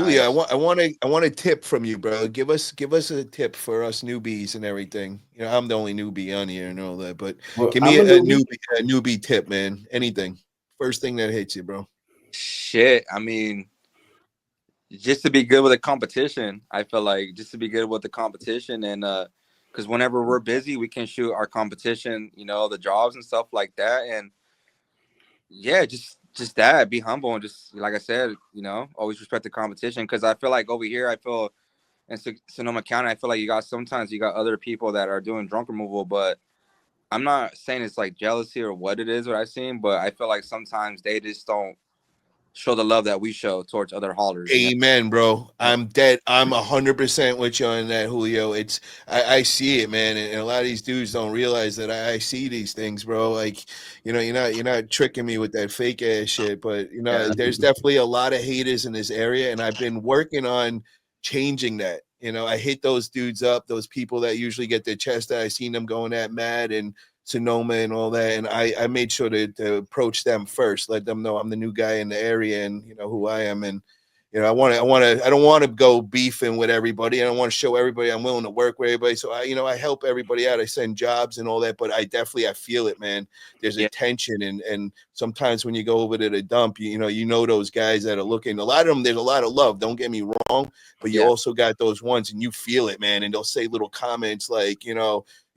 Julio, Nice. I want a tip from you, bro. Give us a tip for us newbies and everything. You know, I'm the only newbie on here and all that, but Well, give me I'm a newbie. a newbie tip, man. Anything. First thing that hits you, bro. Shit. I mean, just to be good with the competition. I feel like just to be good with the competition, and because whenever we're busy, we can shoot our competition, the jobs and stuff like that. And yeah, just that. Be humble and just like I said, always respect the competition. Because I feel like over here, I feel in Sonoma County, I feel like sometimes you got other people that are doing drunk removal, but I'm not saying it's like jealousy or what it is, what I've seen, but I feel like sometimes they just don't show the love that we show towards other haulers. Amen, bro. I'm dead. I'm 100% with you on that, Julio. I see it, man, and a lot of these dudes don't realize that I see these things, bro. Like, you're not tricking me with that fake ass shit, but Yeah, there's definitely a lot of haters in this area, and I've been working on changing that. I hit those dudes up, those people that usually get their chest out. I seen them going at Mad and Sonoma and all that, and I made sure to approach them first, let them know I'm the new guy in the area and who I am. And I don't want to go beefing with everybody. I don't want to show everybody I'm willing to work with everybody. So I help everybody out. I send jobs and all that, but I feel it, man. There's a yeah, tension, and sometimes when you go over to the dump, you know those guys that are looking. A lot of them, there's a lot of love. Don't get me wrong, but you yeah, also got those ones, and you feel it, man. And they'll say little comments like,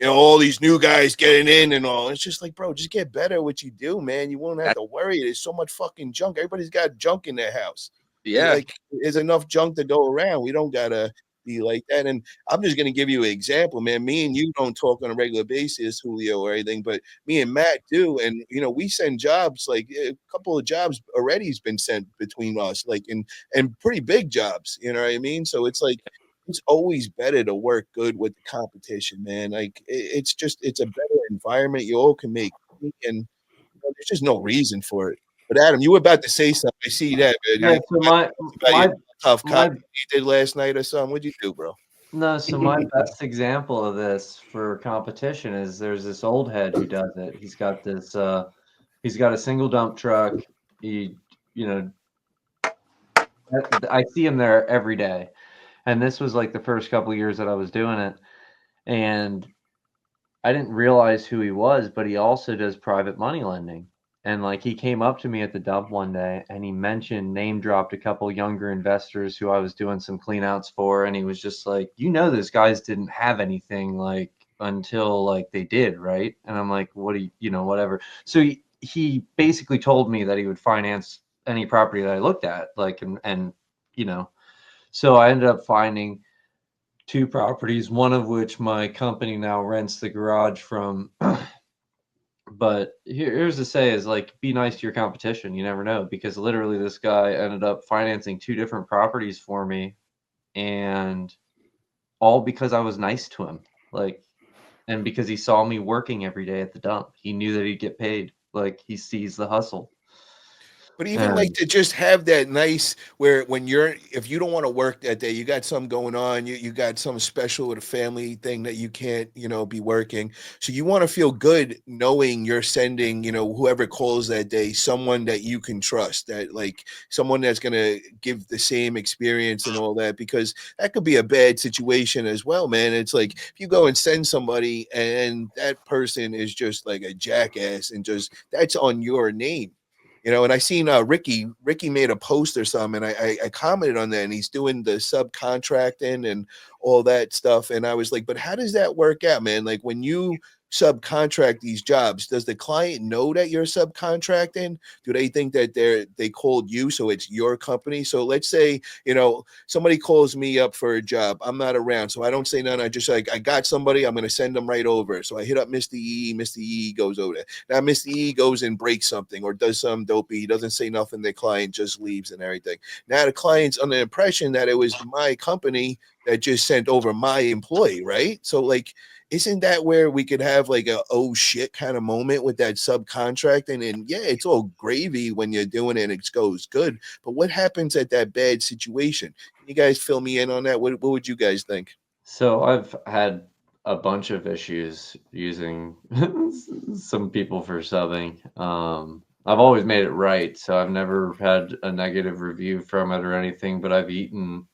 all these new guys getting in and all. It's just like, bro, just get better at what you do, man. You won't have that- to worry. There's so much fucking junk. Everybody's got junk in their house. yeah, Like, there's enough junk to go around. We don't gotta be like that. And I'm just gonna give you an example, man. Me and you don't talk on a regular basis, Julio, or anything, but me and Matt do. And we send jobs, like a couple of jobs already has been sent between us, like and pretty big jobs. You know what I mean? So it's like it's always better to work good with the competition, man. Like it's a better environment. You all can make money, and there's just no reason for it. But Adam, you were about to say something. I see that, man. Yeah. You So about your my tough my comedy you did last night or something. What'd you do, bro? no. So my best example of this for competition is there's this old head who does it. He's got this. He's got a single dump truck. He, you know, I see him there every day. And this was like the first couple of years that I was doing it. And I didn't realize who he was, but he also does private money lending. And like he came up to me at the dump one day and he mentioned, name dropped a couple younger investors who I was doing some cleanouts for. And he was just like, those guys didn't have anything like until like they did, right? And I'm like, what do whatever. So he basically told me that he would finance any property that I looked at, like, and, you know, so I ended up finding two properties, one of which my company now rents the garage from. But here's the say is like be nice to your competition. You never know because literally this guy ended up financing two different properties for me and all because I was nice to him. Like and because he saw me working every day at the dump. He knew that he'd get paid. Like he sees the hustle. But even like And to just have that nice where when if you don't want to work that day, you got something going on, you got something special with a family thing that you can't, be working. So you want to feel good knowing you're sending, whoever calls that day, someone that you can trust, that like someone that's gonna give the same experience and all that, because that could be a bad situation as well, man. It's like if you go and send somebody and that person is just like a jackass and just that's on your name. And I seen Ricky made a post or something, and I commented on that, and he's doing the subcontracting and all that stuff, and I was like, but how does that work out, man? Like when you subcontract these jobs, does the client know that you're subcontracting? Do they think that they called you, so it's your company? So let's say somebody calls me up for a job, I'm not around, so I don't say none. I just like I got somebody, I'm gonna send them right over. So I hit up Mr. E. Mr. E goes over there. Now, Mr. E goes and breaks something or does some dopey. He doesn't say nothing. The client just leaves and everything. Now, the client's under the impression that it was my company that just sent over my employee, right? So, like, isn't that where we could have like a oh shit kind of moment with that subcontracting? And yeah, it's all gravy when you're doing it and it goes good. But what happens at that bad situation? Can you guys fill me in on that? What would you guys think? so I've had a bunch of issues using some people for subbing. I've always made it right, so I've never had a negative review from it or anything, but I've eaten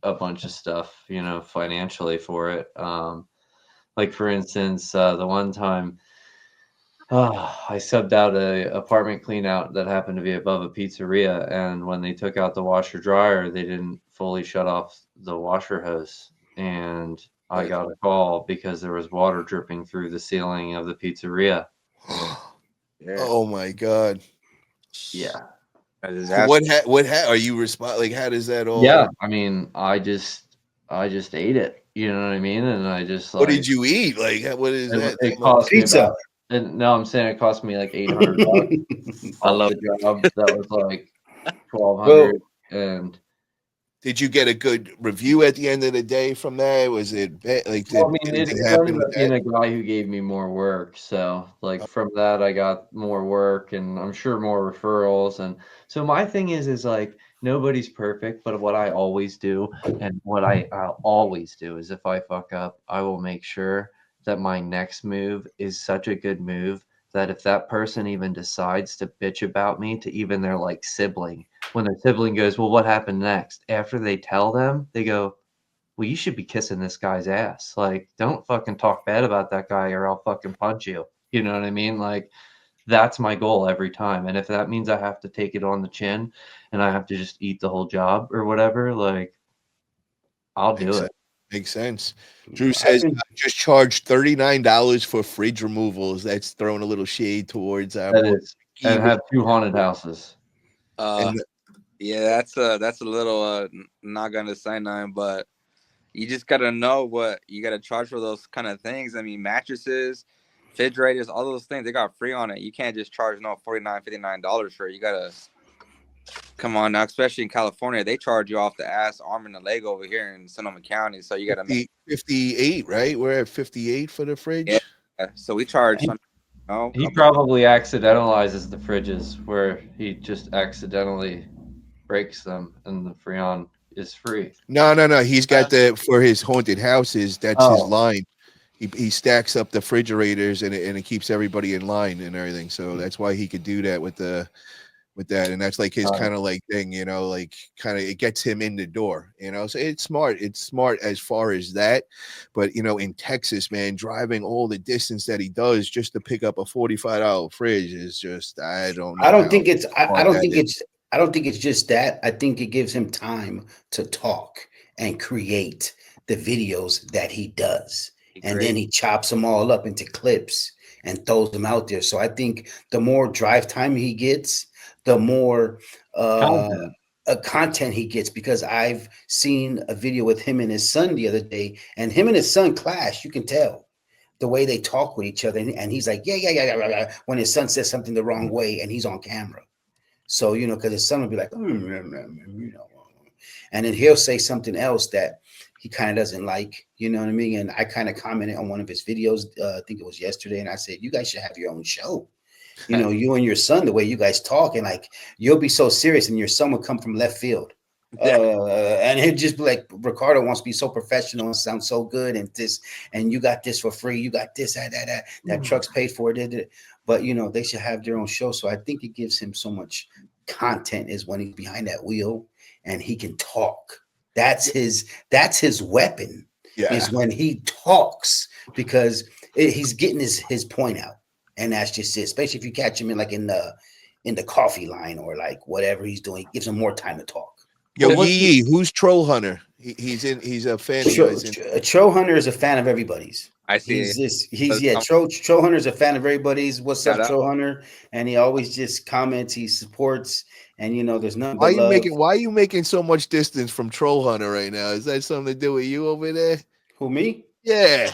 a bunch of stuff, you know, financially for it. Like for instance, the one time I subbed out a apartment clean out that happened to be above a pizzeria, and when they took out the washer dryer, they didn't fully shut off the washer hose, and I But got a call because there was water dripping through the ceiling of the pizzeria. yeah, Oh my God. Yeah. a So disaster. are you like, how does that Yeah, all, I mean, I just ate it, you know what I mean? And I just what did like you eat? Like, what is that? it Some cost me Pizza. about, and no, I'm saying it cost me like $800 I off love. the job. That was like Well, 1,200, and Did you get a good review at the end of the day from that? Was it like, well, I did mean, it, anything it happen ended with up being that? a guy who gave me more work. So, like, from that, I got more work and I'm sure more referrals. And so, my thing is like, nobody's perfect, but what I always do and what I'll always do is if I fuck up, I will make sure that my next move is such a good move that if that person even decides to bitch about me to even their like sibling, when their sibling goes, well, what happened next? After they tell them, they go, well, you should be kissing this guy's ass. Like, don't fucking talk bad about that guy or I'll fucking punch you. You know what I mean? Like, that's my goal every time. And if that means I have to take it on the chin and I have to just eat the whole job or whatever, like, I'll do Makes it. sense. Makes sense. Drew I've says been just charged $39 for fridge removals. That's throwing a little shade towards our That boy. is. And have 2 haunted houses. Uh, And yeah, that's a little not gonna say nothing, but you just gotta know what you gotta charge for those kind of things. I mean, mattresses, refrigerators, all those things they got free on it. You can't just charge no $49, $59 for it. You gotta come on now, especially in California, they charge you off the ass, arm, and the leg over here in Sonoma County. So you gotta make 58, right? We're at 58 for the yeah. fridge. So we charge some, no, He probably accidentalizes the fridges where he just accidentally breaks them and the Freon is free. No. He's got the for his haunted houses. That's his Oh, line. He stacks up the refrigerators and it keeps everybody in line and everything. So that's why he could do that with that. And that's like his kind of like thing, like kind of it gets him in the door. So it's smart. It's smart as far as that. But in Texas, man, driving all the distance that he does just to pick up a $45 fridge is just I don't I know don't how think it's I smart don't that think is. it's just that. I think it gives him time to talk and create the videos that he does. And great. then he chops them all up into clips and throws them out there. So I think the more drive time he gets, the more uh content. content he gets, because I've seen a video with him and his son the other day, and him and his son clash. You can tell the way they talk with each other, and he's like, yeah, when his son says something the wrong way, and he's on camera. So because his son will be like, and then he'll say something else that he kind of doesn't like, you know what I mean? And I kind of commented on one of his videos, I think it was yesterday, and I said, you guys should have your own show. You and your son, the way you guys talk, and like you'll be so serious, and your son will come from left field. And he'd just be like, Ricardo wants to be so professional and sound so good, and this, and you got this for free, you got this, that truck's paid for it. But they should have their own show. So I think it gives him so much content is when he's behind that wheel and he can talk. That's his weapon, Yeah. is when he talks, because he's getting his point out. And that's just it. Especially if you catch him in the coffee line or like whatever he's doing, it gives him more time to talk. Yo, Well, what's Yee, who's Troll Hunter? He's a fan of yours. Troll Hunter is a fan of everybody's. I see. Troll Hunter is a fan of everybody's. What's up, Shout out. Troll Hunter? And he always just comments, he supports, and there's nothing Why but love. why are you making so much distance from Troll Hunter right now? Is that something to do with you over there? Who, me? Yeah.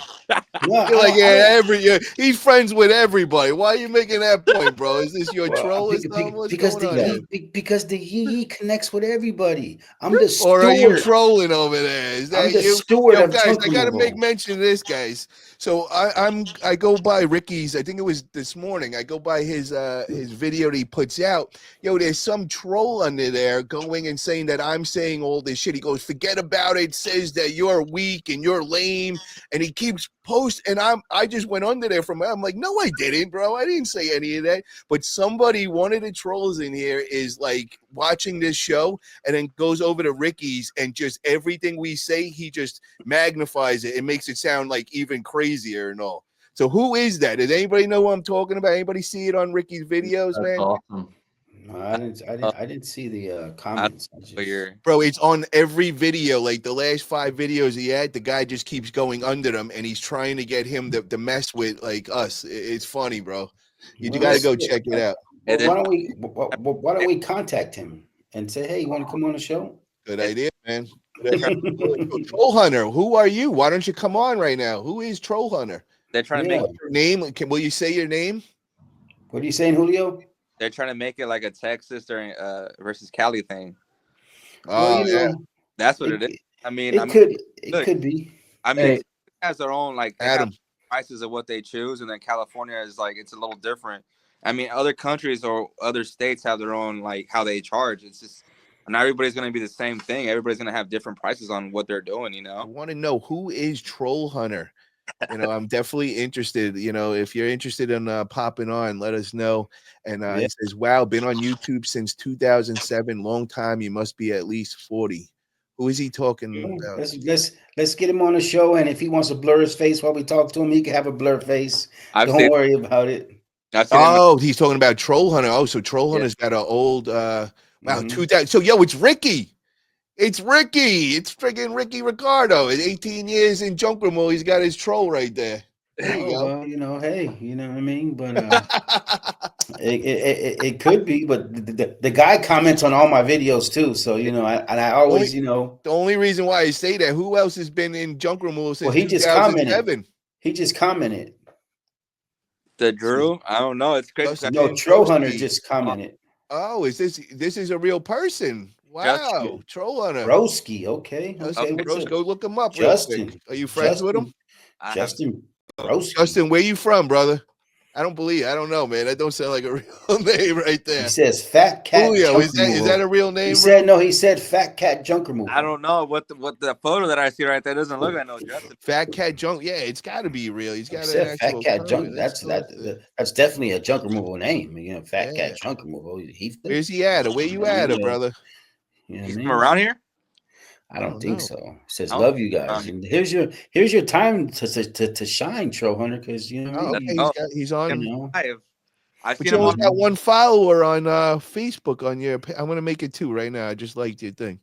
No, You're like, I don't. he's friends with everybody. Why are you making that point, bro? Is this your troll or something? What's Because going on here? because the Yee connects with everybody. I'm the Or are you steward. trolling over there? Is I'm that the you? steward Yo, of guys, junk I gotta make removal. mention of this, guys. So I go by Ricky's, I think it was this morning. I go by his video that he puts out. Yo, there's some troll under there going and saying that I'm saying all this shit. He goes, forget about it, says that you're weak and you're lame and he keeps posting, and I just went under there from, I'm like, no, I didn't, bro. I didn't say any of that. But somebody, one of the trolls in here is like watching this show and then goes over to Ricky's and just everything we say, he just magnifies it and makes it sound like even crazier and all. So who is that? Does anybody know what I'm talking about? Anybody see it on Ricky's videos, That's man? awesome. No, I didn't see the comments. Bro, it's on every video. Like the last 5 videos he had, the guy just keeps going under them, and he's trying to get him to mess with like us. It's funny, bro. You got to go check it out. Well, why don't we contact him and say, hey, you want to come on the show? Good idea, man. Troll Hunter, who are you? Why don't you come on right now? Who is Troll Hunter? They're trying to make your name. Will you say your name? What are you saying, Julio? They're trying to make it like a Texas versus Cali thing. Oh, yeah. That's what it is. I mean, it could be. I mean, it has their own like prices of what they choose, and then California is like it's a little different. I mean, other countries or other states have their own like how they charge. It's just not everybody's going to be the same thing. Everybody's going to have different prices on what they're doing. You know, I want to know who is Troll Hunter. You know, I'm definitely interested. You know, if you're interested in popping on, let us know. And he says, wow, been on YouTube since 2007. Long time. You must be at least 40. Who is he talking about? Let's get him on the show. And if he wants to blur his face while we talk to him, he can have a blur face. Don't worry about it. Oh, he's talking about Troll Hunter. Oh, so Troll Hunter's got an old 2000. So it's Ricky. It's Ricky. It's freaking Ricky Ricardo. At 18 years in junk removal, he's got his troll right there. There you go. Well, hey, you know what I mean? But it could be. But the guy comments on all my videos too. So, I always, The only reason why I say that, who else has been in junk removal since he just commented. He just commented. The Drew? I don't know. It's crazy. No, Troll Hunter just commented. Oh, this is a real person. Wow, Troll Hunter. Broski, okay. Broski, go look him up. Justin. Are you friends with him? Justin Broski. Justin, where you from, brother? I don't know, man. That don't sound like a real name right there. He says Fat Cat. Julio, is that a real name? He said Fat Cat Junk Removal. I don't know what the photo that I see right there doesn't look like no Justin. Fat Cat Junk. Yeah, it's got to be real. He's got an Fat Cat Junk. That's definitely a junk removal name. Fat Cat Junk Removal. Where's he at? Where you at, brother? He's from around here. I don't think so. It says love you guys. And here's your time to shine, Troll Hunter, because he's on. I've seen him on that one follower on Facebook on your. I'm gonna make it 2 right now. I just liked your thing.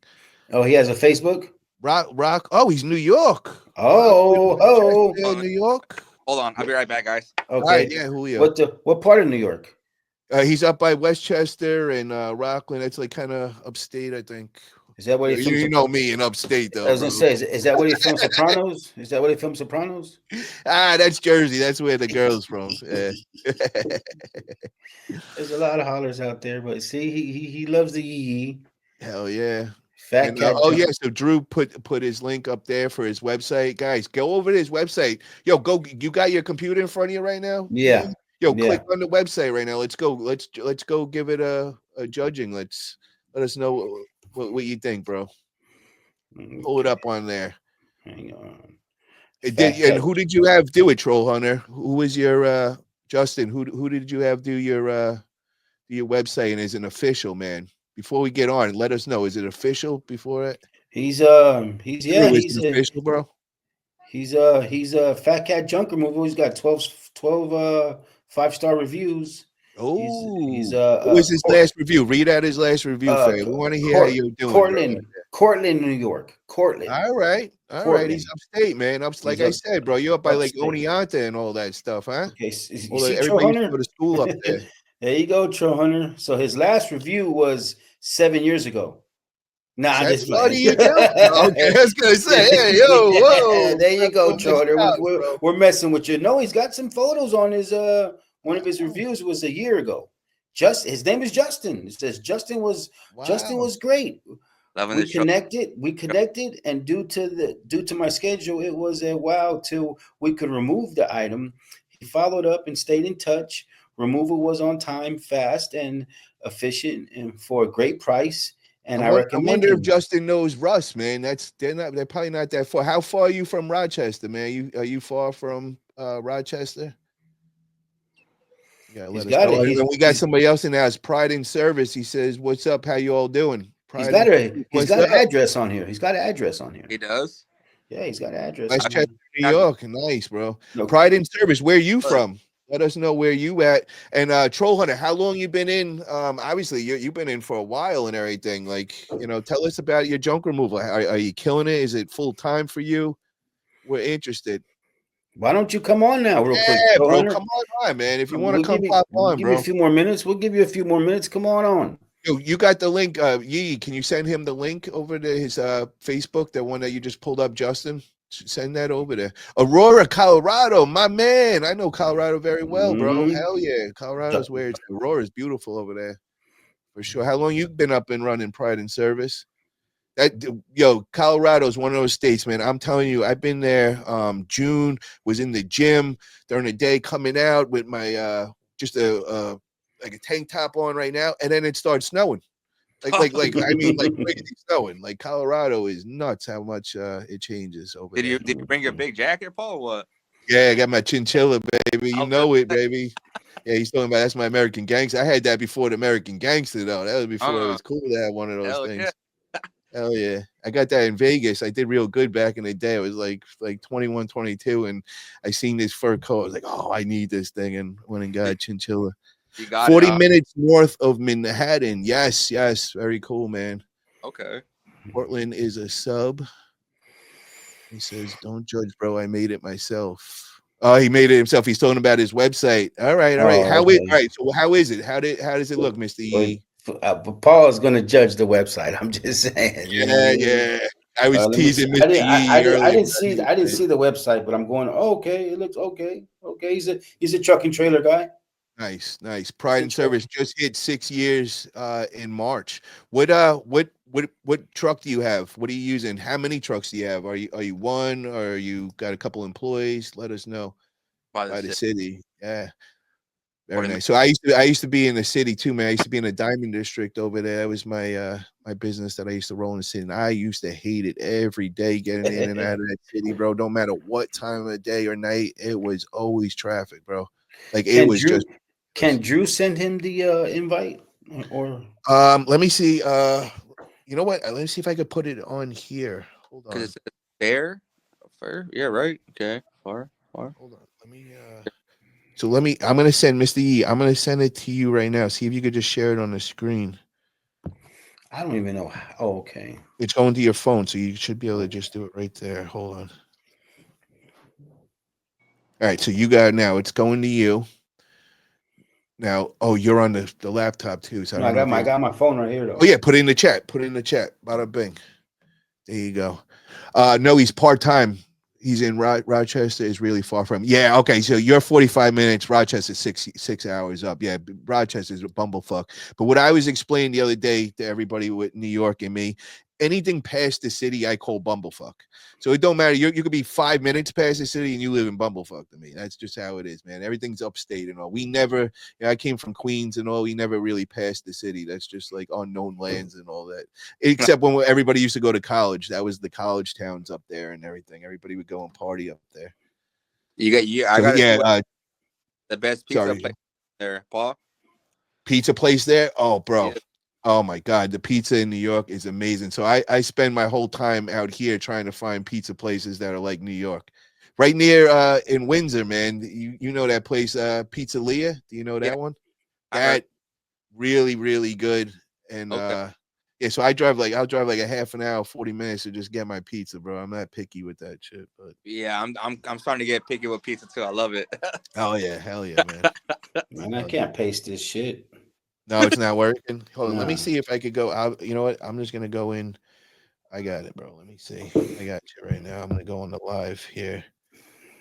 Oh, he has a Facebook. Rock. Oh, he's New York. Oh, New York. Hold on, I'll be right back, guys. Okay. Right, yeah, Julio. What part of New York? He's up by Westchester and Rockland. That's like kind of upstate, I think. Is that what he filmed? You know me in upstate, though. I was gonna say, is that what he filmed Sopranos? Is that what he filmed Sopranos? That's Jersey. That's where the girl's from. Yeah. There's a lot of hollers out there, but see, he loves the yee. Hell yeah. Fat Cat. So Drew put his link up there for his website. Guys, go over to his website. Yo, go. You got your computer in front of you right now? Yeah. Yo, click on the website right now. Let's go. Let's go give it a judging. Let us know what you think, bro. Pull it up on there. Hang on. And who did you have do it, Troll Hunter? Who was your Justin? Who did you have do your website? And is it official, man? Before we get on, let us know. Is it official before it? He's official, bro. He's a Fat Cat Junk Removal. He's got 12 5-star reviews. Oh, what was his last review? Read out his last review, fam. We want to hear how you're doing. Cortland, New York. Cortland. All right. He's upstate, man. Like I said, bro, you're up by like Oneonta and all that stuff, huh? Okay. Everybody go to school up there. There you go, Troll Hunter. So his last review was 7 years ago. Nah, that's what you do. Okay, I was gonna say, hey, yo, whoa. There you go, Troll Hunter. We're messing with you. No, he's got some photos on his one of his reviews was a year ago. His name is Justin. It says Justin was great. We connected, and due to my schedule, it was a while till we could remove the item. He followed up and stayed in touch. Removal was on time, fast, and efficient, and for a great price. and I I wonder recommend if him. Justin knows Russ, man. They're probably not that far. How far are you from Rochester, man? Are you far from Rochester? Yeah, He's let us got know. it. And we got somebody else in there. It's Pride in Service. He says, "What's up? How you all doing?" He's Pride got in a he's What's got an up? address on here. He's got an address on here. He does. Yeah, he's got an address on Westchester, here. New York. Nice, bro. No, Pride in Service. Where you from? Let us know where you at. And Troll Hunter, how long you been in? Obviously you've been in for a while and everything. Like, tell us about your junk removal. Are you killing it? Is it full time for you? We're interested. why don't you come on now, real quick, Yeah, Pro bro. Hunter? Come on, man. If you want to We'll come pop on, give me a bro. few more minutes. We'll give you a few more minutes. Come on. Yo, you got the link. Yee, can you send him the link over to his Facebook, the one that you just pulled up, Justin? Send that over there. Aurora, Colorado, my man. I know Colorado very well, bro. Mhm. Hell yeah. Colorado's where it's Aurora's beautiful over there. For sure. How long you been up and running Pride and Service? Colorado's one of those states, man. I'm telling you, I've been there. June, was in the gym during the day, coming out with my just like a tank top on right now, and then it starts snowing. Like crazy snowing. Like Colorado is nuts how much it changes over Did there. you bring your big jacket, Paul? Or what? Yeah, I got my chinchilla, baby. You I was know gonna it, baby. Yeah, he's talking about that's my American Gangster. I had that before the American Gangster, though. That was before it was cool to have one of those hell things. yeah. Hell yeah. I got that in Vegas. I did real good back in the day. It was like 21, 22, and I seen this fur coat. I was like, oh, I need this thing, and went and got a chinchilla. You got 40 it. minutes north of Manhattan. Yes. Very cool, man. Okay. Portland is a sub. He says, don't judge, bro. I made it myself. Oh, he made it himself. He's talking about his website. All right. Oh, okay. All right. So how is it? How does it look, Mr. E? But Paul is going to judge the website. I'm just saying. You know what I mean? Yeah. I was Let me see. teasing Mr. E earlier. I didn't see the website, but I'm going. Oh, okay, it looks okay. Okay, he's a truck and trailer guy. Nice. Pride and Service just hit 6 years in March. What truck do you have? What are you using? How many trucks do you have? Are you one, or you got a couple employees? Let us know. By the city. Yeah. Very nice. So I used to be in the city too, man. I used to be in the Diamond District over there. That was my my business that I used to roll in the city. And I used to hate it every day getting in and out of that city, bro. Don't matter what time of the day or night, it was always traffic, bro. Like Can Drew send him the invite? Or let me see. You know what? Let me see if I could put it on here. Hold on. Because it's fair. Yeah, right. Okay. Far. Hold on. I'm gonna send Mr. E. I'm gonna send it to you right now. See if you could just share it on the screen. I don't even know how. Oh, okay. It's going to your phone, so you should be able to just do it right there. Hold on. All right, so you got it now. It's going to you. Now, you're on the laptop too. So I got my phone right here though. Oh yeah, put it in the chat. Bada bing. There you go. No, he's part-time. He's in Rochester is really far from. Yeah, okay. So you're 45 minutes. Rochester's 6 hours up. Yeah, Rochester's a bumblefuck. But what I was explaining the other day to everybody with New York and me, anything past the city, I call bumblefuck. So it don't matter. You could be 5 minutes past the city and you live in bumblefuck to me. That's just how it is, man. Everything's upstate and all. We never. I came from Queens and all. We never really passed the city. That's just like unknown lands and all that. Except when everybody used to go to college. That was the college towns up there and everything. Everybody would go and party up there. I got the best pizza place there, Paul. Pizza place there? Oh, bro. Yeah. Oh my God. The pizza in New York is amazing. So I spend my whole time out here trying to find pizza places that are like New York. Right near in Windsor, man. You know that place, Pizza Leah? Do you know that one? That really, really good. And yeah, so I'll drive like a half an hour, 40 minutes to just get my pizza, bro. I'm not picky with that shit, but yeah, I'm starting to get picky with pizza too. I love it. Oh yeah, hell yeah, man. Man, I can't paste this shit. No, it's not working. Hold on, let me see if I could go out. You know what? I'm just gonna go in. I got it, bro. Let me see. I got you right now. I'm gonna go on the live here.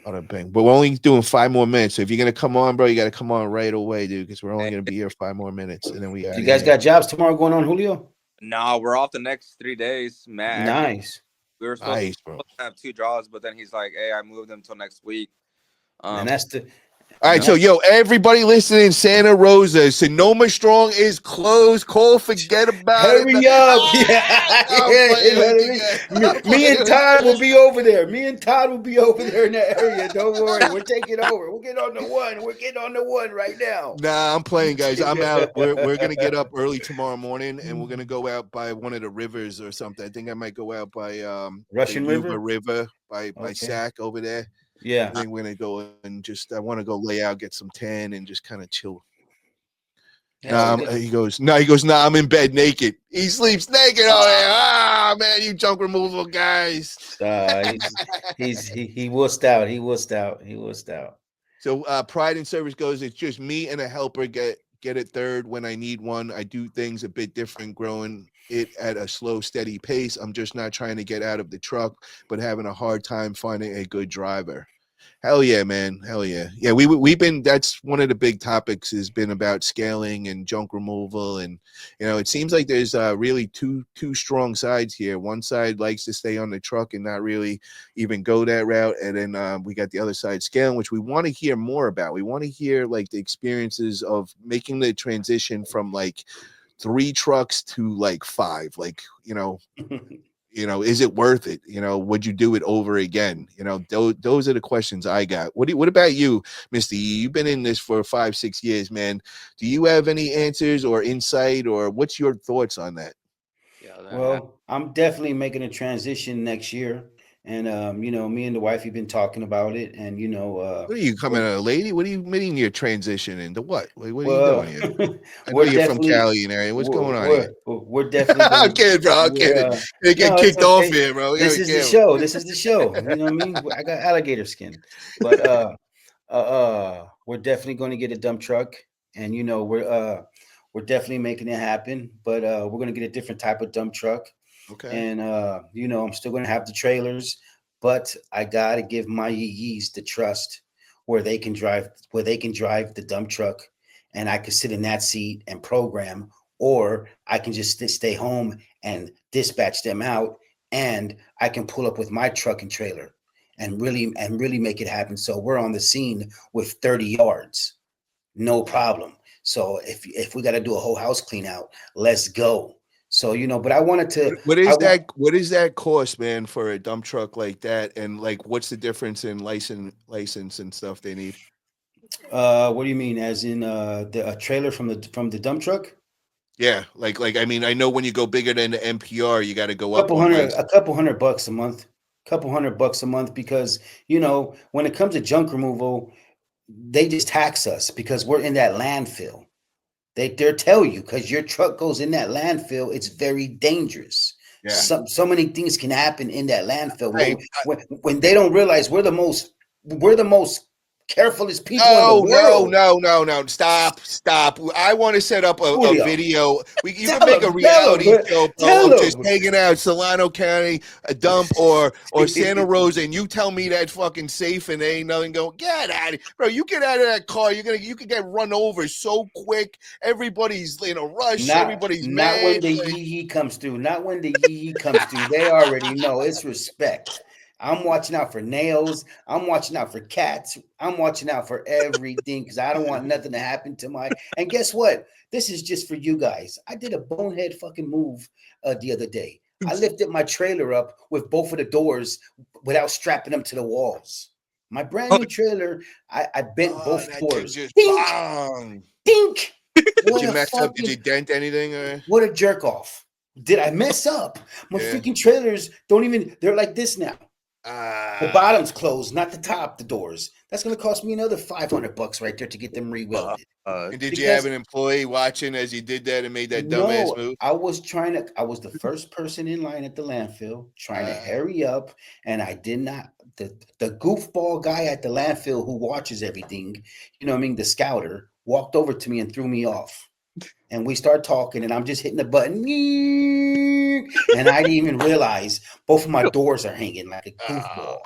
Bang. But we're only doing 5 more minutes. So if you're gonna come on, bro, you gotta come on right away, dude, because we're only gonna be here 5 more minutes, and then we. You guys got jobs tomorrow going on, Julio? No, we're off the next 3 days, Matt. Nice. We were supposed to have 2 jobs, but then he's like, "Hey, I moved them till next week." And that's the All right, so everybody listening, Santa Rosa, Sonoma Strong is closed. Call, forget about it. Hurry up! I'm playing with you guys. Me and Todd will be over there. Me and Todd will be over there in that area. Don't worry, we're taking over. We'll get on the one. We're getting on the one right now. Nah, I'm playing, guys. I'm out. We're gonna get up early tomorrow morning, and we're gonna go out by one of the rivers or something. I think I might go out by Russian the Yuba River? River by Sac over there. Yeah. I think we're gonna go and I want to go lay out, get some tan, and just kind of chill. He goes, nah, I'm in bed naked. He sleeps naked over there. Ah, man, you junk removal guys. He wussed out. He wussed out. So pride and service goes, it's just me and a helper get it third when I need one. I do things a bit different, growing it at a slow, steady pace. I'm just not trying to get out of the truck, but having a hard time finding a good driver. Hell yeah, man. Hell yeah. Yeah, we've been, that's one of the big topics has been about scaling and junk removal. And, it seems like there's really two strong sides here. One side likes to stay on the truck and not really even go that route. And then we got the other side, scaling, which we want to hear more about. We want to hear like the experiences of making the transition from like 3 trucks to like 5, like, is it worth it? Would you do it over again? Those are the questions I got. What about you, Mr. E? You've been in this for 5-6 years, man. Do you have any answers or insight, or what's your thoughts on that? Well, I'm definitely making a transition next year. And me and the wife, you've been talking about it, and what are you coming out, a lady? What do you mean your transition into what? What are you doing here? I know you're from Cali and area. What's going on here? We're definitely. I'm kidding, bro. I'm kidding. They get kicked off here, bro. This is the show. This is the show. You know what I mean? I got alligator skin, but we're definitely going to get a dump truck, and we're definitely making it happen. But we're going to get a different type of dump truck. Okay. And I'm still gonna have the trailers, but I gotta give my yees the trust where they can drive the dump truck, and I can sit in that seat and program, or I can just stay home and dispatch them out, and I can pull up with my truck and trailer and really make it happen. So we're on the scene with 30 yards, no problem. So if we got to do a whole house clean out, let's go. So, but I wanted to. What is that cost, man, for a dump truck like that? And like, what's the difference in license and stuff they need? What do you mean? As in a trailer from the dump truck? Yeah, like I mean, I know when you go bigger than the NPR, you got to go up a couple $100 a month. $100 a month, because when it comes to junk removal, they just tax us because we're in that landfill. They'll tell you, because your truck goes in that landfill, it's very dangerous. Yeah. So many things can happen in that landfill. When they don't realize we're the most carefulest people in the world. No. Stop. I want to set up a video. You can make a reality show of just hanging out Solano County, a dump, or Santa Rosa, and you tell me that's fucking safe and there ain't nothing going. Get out of here. Bro, you get out of that car, you could get run over so quick. Everybody's in a rush. Everybody's mad. Not when the yee comes through. Not when the yee comes through. They already know. It's respect. I'm watching out for nails. I'm watching out for cats. I'm watching out for everything, because I don't want nothing to happen to my. And guess what? This is just for you guys. I did a bonehead fucking move the other day. I lifted my trailer up with both of the doors without strapping them to the walls. My brand new trailer, I bent both doors. Dink! Dink! Did you mess up? Did you dent anything? Or? What a jerk off. Did I mess up? My freaking trailers they're like this now. The bottom's closed, not the top, the doors. That's going to cost me another $500 right there to get them rewelded. And did you have an employee watching as you did that and made that dumbass move? I was the first person in line at the landfill trying to hurry up, and I did not. The goofball guy at the landfill who watches everything, the scouter, walked over to me and threw me off. And we start talking, and I'm just hitting the button, and I didn't even realize both of my doors are hanging like a goofball.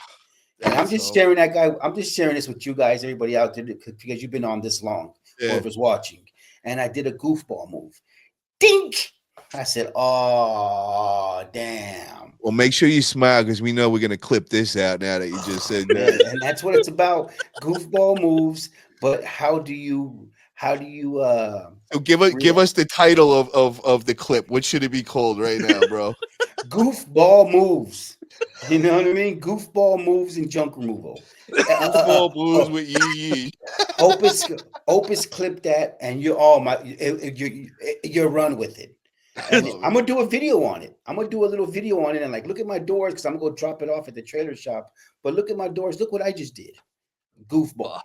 And I'm just sharing that guy. I'm just sharing this with you guys, everybody out there, because you've been on this long, whoever's watching. And I did a goofball move. Dink! I said, "Oh, damn." Well, make sure you smile, because we know we're going to clip this out now that you just said that. And that's what it's about. Goofball moves. But how do you So give us the title of the clip. What should it be called right now, bro? goofball moves? You know what I mean? Goofball moves and junk removal. Football blues with Yee. Opus clip that, and you're all you run with it. And Love I'm it. gonna do a video on it. I'm gonna do a little video on it and like look at my doors because I'm gonna go drop it off at the trailer shop. But look at my doors. Look what I just did. Goofball.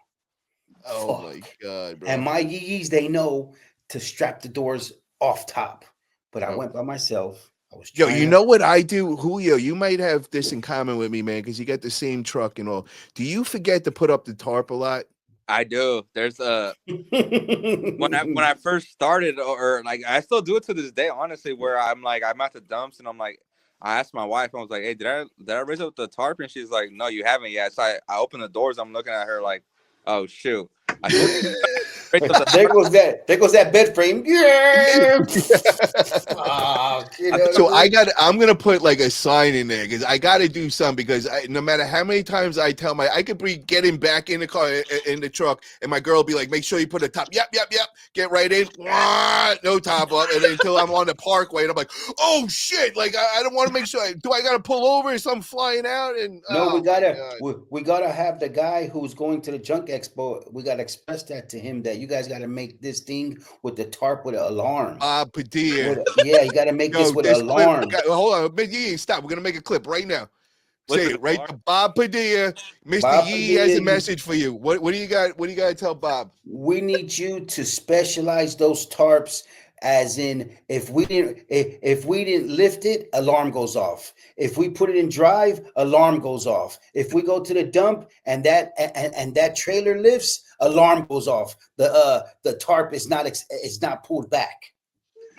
Oh my Fuck. God, bro. And my yee they know to strap the doors off top. But I Oh. went by myself. I was Yo, trying you to- know what I do, Julio? You might have this in common with me, man, because you got the same truck and all. Do you forget to put up the tarp a lot? I do. There's when I first started, or like I still do it to this day, honestly, where I'm like I'm at the dumps and I'm like I asked my wife, I was like, hey, did I raise up the tarp? And she's like, no, you haven't yet. So I open the doors, I'm looking at her like, oh shoot. I told you raise up the There tarp. goes that bed frame. Yeah. Fuck, you know what So I mean? I'm gonna put like a sign in there because I gotta do something because no matter how many times I tell I could be getting back in the car in the truck and my girl will be like, make sure you put a top. Yep. Get right in. Wah, no top up. And then until I'm on the parkway and I'm like, oh shit! Like I don't want to make sure. Do I gotta pull over? Is something flying out? And No, oh my God. we gotta have the guy who's going to the junk expo. We gotta express that to him that you guys gotta make this thing with the tarp with an alarm. Padilla. Yeah, you gotta make this Yo, with an this clip. alarm. Hold on, but you ain't stop. We're gonna make a clip right now. What's Say it, it right alarm? to Bob Padilla. Mr. Bob Yee has a Padilla, message for you. What do you got? What do you got to tell Bob? we need you to specialize those tarps as in if we didn't lift it, alarm goes off. If we put it in drive, alarm goes off. If we go to the dump and that trailer lifts, alarm goes off. The tarp is not pulled back.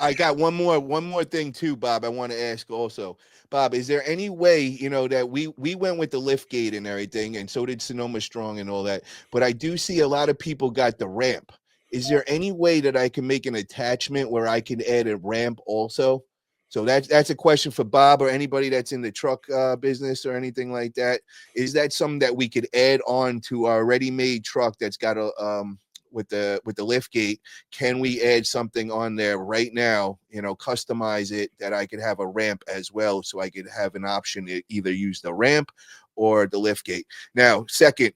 I got one more thing too, Bob. I want to ask also, Bob. Is there any way that we went with the lift gate and everything, and so did Sonoma Strong and all that? But I do see a lot of people got the ramp. Is there any way that I can make an attachment where I can add a ramp also? So that's a question for Bob or anybody that's in the truck business or anything like that. Is that something that we could add on to our ready-made truck that's got a with the lift gate? Can we add something on there right now, customize it that I could have a ramp as well, so I could have an option to either use the ramp or the lift gate? Now, second,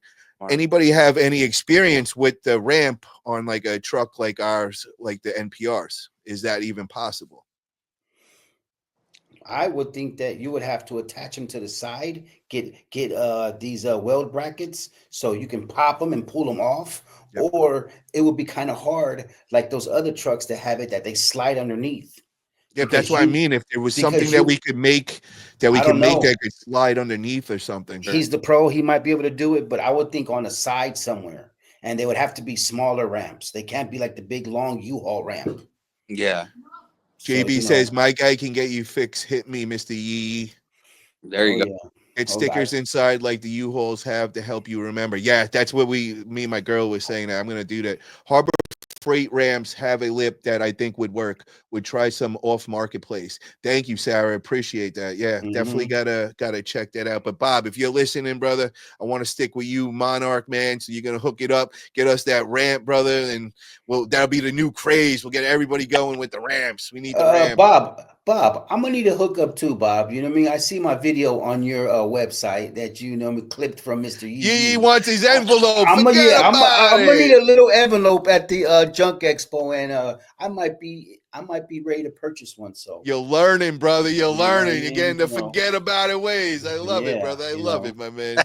anybody have any experience with the ramp on like a truck like ours, like the NPRs? Is that even possible? I would think that you would have to attach them to the side, get these weld brackets so you can pop them and pull them off, Yep. or it would be kind of hard like those other trucks that have it that they slide underneath. Yeah, Because that's what I mean. If there was something because that we could make I don't know. that could slide underneath or something. He's the pro, he might be able to do it, but I would think on the side somewhere, and they would have to be smaller ramps. They can't be like the big long U-Haul ramp. Yeah. So, JB says, my guy can get you fixed. Hit me, Mr. Yee. There you go. yeah. Get stickers inside like the U-Hauls have to help you remember. Yeah, that's what me and my girl was saying that I'm going to do that. Harbor Freight ramps have a lip that I think would work. Would try some off marketplace. Thank you, Sarah. Appreciate that. Yeah, definitely gotta check that out. But Bob, if you're listening, brother, I want to stick with you, Monarch, man. So you're gonna hook it up, get us that ramp, brother, and that'll be the new craze. We'll get everybody going with the ramps. We need the ramp. Bob, I'm gonna need a hookup too, Bob. You know what I mean? I see my video on your website that clipped from Mr. Yee. Yee wants his envelope. I'm gonna need it. a little envelope at the junk expo, and I might be ready to purchase one. So you're learning, brother. You're learning. I mean? You're getting the forget about it ways. I love it, brother. I love it, my man.